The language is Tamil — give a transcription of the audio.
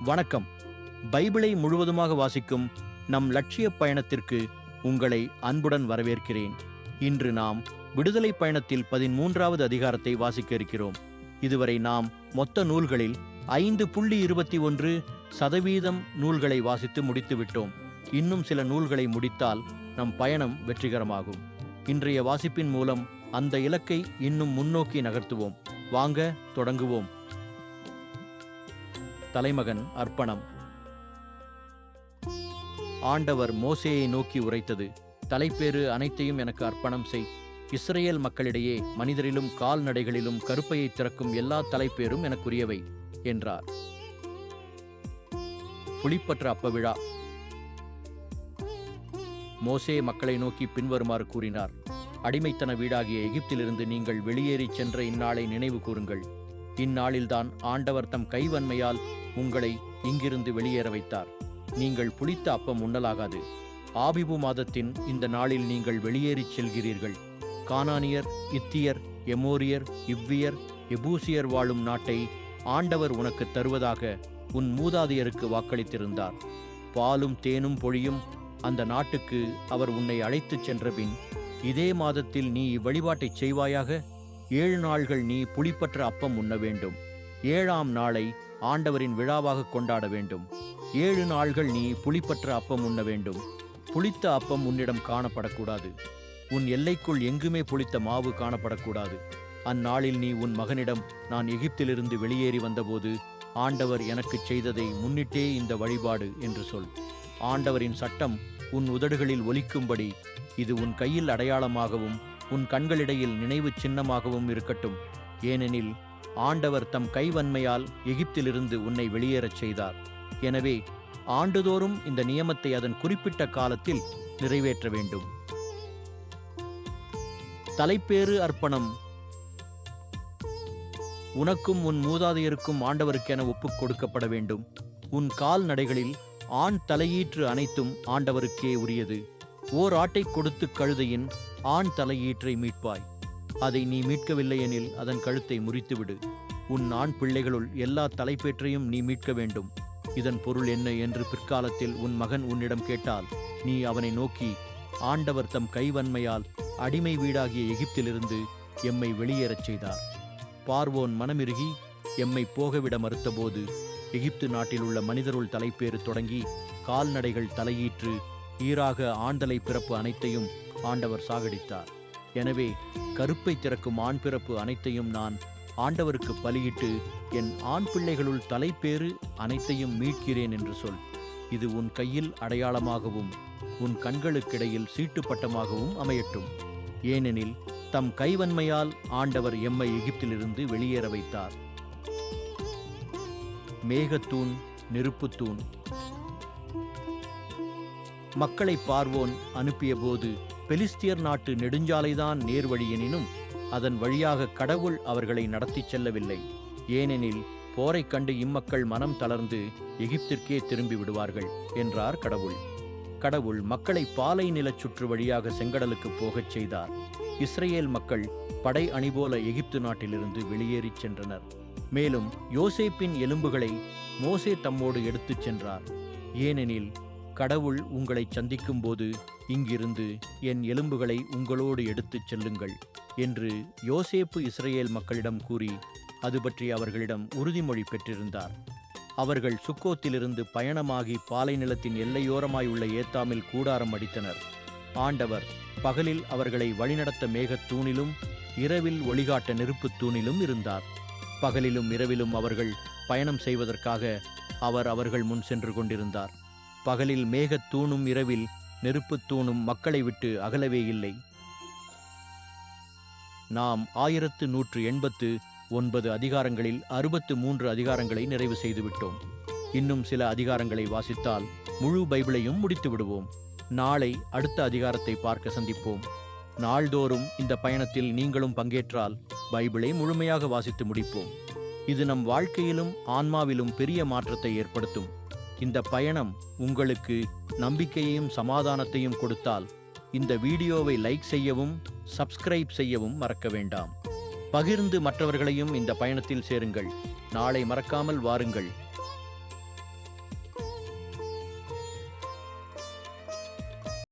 வணக்கம். பைபிளை முழுவதுமாக வாசிக்கும் நம் லட்சிய பயணத்திற்கு உங்களை அன்புடன் வரவேற்கிறேன். இன்று நாம் விடுதலை பயணத்தில் 13வது அதிகாரத்தை வாசிக்க இருக்கிறோம். இதுவரை நாம் மொத்த நூல்களில் 5.21% நூல்களை வாசித்து முடித்துவிட்டோம். இன்னும் சில நூல்களை முடித்தால் நம் பயணம் வெற்றிகரமாகும். இன்றைய வாசிப்பின் மூலம் அந்த இலக்கை இன்னும் முன்னோக்கி நகர்த்துவோம். வாங்க தொடங்குவோம். தலைமகன் அர்ப்பணம். ஆண்டவர் மோசேயை நோக்கி உரைத்தது: தலைப்பேறு அனைத்தையும் எனக்கு அர்ப்பணம் செய். இஸ்ரேல் மக்களிடையே மனிதரிலும் கால்நடைகளிலும் கருப்பையை திறக்கும் எல்லா தலைப்பேரும் எனக்குரியவை என்றார். புளிப்பற்ற அப்ப விழா. மோசே மக்களை நோக்கி பின்வருமாறு கூறினார்: அடிமைத்தன வீடாகிய எகிப்திலிருந்து நீங்கள் வெளியேறிச் சென்ற இந்நாளை நினைவு கூறுங்கள். இந்நாளில்தான் ஆண்டவர் தம் கைவன்மையால் உங்களை இங்கிருந்து வெளியேற வைத்தார். நீங்கள் புளித்த அப்பம் உண்ணலாகாது. ஆபிபு மாதத்தின் இந்த நாளில் நீங்கள் வெளியேறிச் செல்கிறீர்கள். கானானியர், இத்தியர், எமோரியர், இவ்வியர், எபூசியர் வாழும் நாட்டை ஆண்டவர் உனக்கு தருவதாக உன் மூதாதையருக்கு வாக்களித்திருந்தார். பாலும் தேனும் பொழியும் அந்த நாட்டுக்கு அவர் உன்னை அழைத்துச் சென்றபின் இதே மாதத்தில் நீ இவ்வழிபாட்டைச் செய்வாயாக. 7 நாள்கள் நீ புளிப்பற்ற அப்பம் உண்ண வேண்டும். 7ஆம் நாளை ஆண்டவரின் விழாவாக கொண்டாட வேண்டும். 7 நாள்கள் நீ புளிப்பற்ற அப்பம் உண்ண வேண்டும். புளித்த அப்பம் உன்னிடம் காணப்படக்கூடாது. உன் எல்லைக்குள் எங்குமே புளித்த மாவு காணப்படக்கூடாது. அந்நாளில் நீ உன் மகனிடம், நான் எகிப்திலிருந்து வெளியேறி வந்தபோது ஆண்டவர் எனக்குச் செய்ததை முன்னிட்டே இந்த வழிபாடு என்று சொல். ஆண்டவரின் சட்டம் உன் உதடுகளில் ஒலிக்கும்படி இது உன் கையில் அடையாளமாகவும் உன் கண்களிடையில் நினைவு சின்னமாகவும் இருக்கட்டும். ஏனெனில் ஆண்டவர் தம் கைவன்மையால் எகிப்திலிருந்து உன்னை வெளியேறச் செய்தார். எனவே ஆண்டுதோறும் இந்த நியமத்தை அதன் குறிப்பிட்ட காலத்தில் நிறைவேற்ற வேண்டும். தலைப்பேறு அர்ப்பணம். உனக்கும் உன் மூதாதையருக்கும் ஆண்டவருக்கென ஒப்புக் கொடுக்கப்பட வேண்டும். உன் கால்நடைகளில் ஆண் தலையீற்று அனைத்தும் ஆண்டவருக்கே உரியது. ஓர் ஆட்டைக் கொடுத்து கழுதையின் ஆண் தலையீற்றை மீட்பாய். அதை நீ மீட்கவில்லையெனில் அதன் கழுத்தை முறித்துவிடு. உன் ஆண் பிள்ளைகளுள் எல்லா தலைப்பேற்றையும் நீ மீட்க வேண்டும். இதன் பொருள் என்ன என்று பிற்காலத்தில் உன் மகன் உன்னிடம் கேட்டால், நீ அவனை நோக்கி, ஆண்டவர் தம் கைவன்மையால் அடிமை வீடாகிய எகிப்திலிருந்து எம்மை வெளியேறச் செய்தார். பார்வோன் மனமிருகி எம்மை போகவிட மறுத்தபோது எகிப்து நாட்டில் உள்ள மனிதருள் தலைப்பேறு தொடங்கி கால்நடைகள் தலையீற்று ஈராக ஆண்தலை பிறப்பு அனைத்தையும் ஆண்டவர் சாகடித்தார். எனவே கருப்பை திறக்கும் ஆண் பிறப்பு அனைத்தையும் நான் ஆண்டவருக்கு பலியிட்டு என் ஆண் பிள்ளைகளுள் தலைப்பேறு அனைத்தையும் மீட்கிறேன் என்று சொல். இது உன் கையில் அடையாளமாகவும் உன் கண்களுக்கிடையில் சீட்டுப்பட்டமாகவும் அமையட்டும். ஏனெனில் தம் கைவன்மையால் ஆண்டவர் எம்மை எகிப்திலிருந்து வெளியேற வைத்தார். மேகத்தூண், நெருப்புத்தூண். மக்களை பார்வோன் அனுப்பிய போது பெலிஸ்தியர் நாட்டு நெடுஞ்சாலைதான் நேர்வழியெனினும் அதன் வழியாக கடவுள் அவர்களை நடத்திச் செல்லவில்லை. ஏனெனில் போரைக் கண்டு இம்மக்கள் மனம் தளர்ந்து எகிப்திற்கே திரும்பி விடுவார்கள் என்றார் கடவுள். கடவுள் மக்களை பாலை நிலச் சுற்று வழியாக செங்கடலுக்கு போகச் செய்தார். இஸ்ரேல் மக்கள் படை அணிபோல எகிப்து நாட்டிலிருந்து வெளியேறிச் சென்றனர். மேலும் யோசேப்பின் எலும்புகளை மோசே தம்மோடு எடுத்துச் சென்றார். ஏனெனில் கடவுள் உங்களை சந்திக்கும் போது இங்கிருந்து என் எலும்புகளை உங்களோடு எடுத்துச் செல்லுங்கள் என்று யோசேப்பு இஸ்ரேல் மக்களிடம் கூறி அது பற்றி அவர்களிடம் உறுதிமொழி பெற்றிருந்தார். அவர்கள் சுக்கோத்திலிருந்து பயணமாகி பாலை நிலத்தின் எல்லையோரமாயுள்ள ஏத்தாமில் கூடாரம் அடித்தனர். ஆண்டவர் பகலில் அவர்களை வழிநடத்த மேகத்தூணிலும் இரவில் ஒளிகாட்ட நெருப்புத் தூணிலும் இருந்தார். பகலிலும் இரவிலும் அவர்கள் பயணம் செய்வதற்காக அவர் அவர்கள் முன் சென்று கொண்டிருந்தார். பகலில் மேகத்தூணும் இரவில் நெருப்புத் தூணும் மக்களை விட்டு அகலவே இல்லை. நாம் 1189 அதிகாரங்களில் 63 அதிகாரங்களை நிறைவு செய்துவிட்டோம். இன்னும் சில அதிகாரங்களை வாசித்தால் முழு பைபிளையும் முடித்து விடுவோம். நாளை அடுத்த அதிகாரத்தை பார்க்க சந்திப்போம். நாள்தோறும் இந்த பயணத்தில் நீங்களும் பங்கேற்றால் பைபிளை முழுமையாக வாசித்து முடிப்போம். இது நம் வாழ்க்கையிலும் ஆன்மாவிலும் பெரிய மாற்றத்தை ஏற்படுத்தும். இந்த பயணம் உங்களுக்கு நம்பிக்கையையும் சமாதானத்தையும் கொடுத்தால் இந்த வீடியோவை லைக் செய்யவும் சப்ஸ்கிரைப் செய்யவும் மறக்க வேண்டாம். பகிர்ந்து மற்றவர்களையும் இந்த பயணத்தில் சேருங்கள். நாளை மறக்காமல் வாருங்கள்.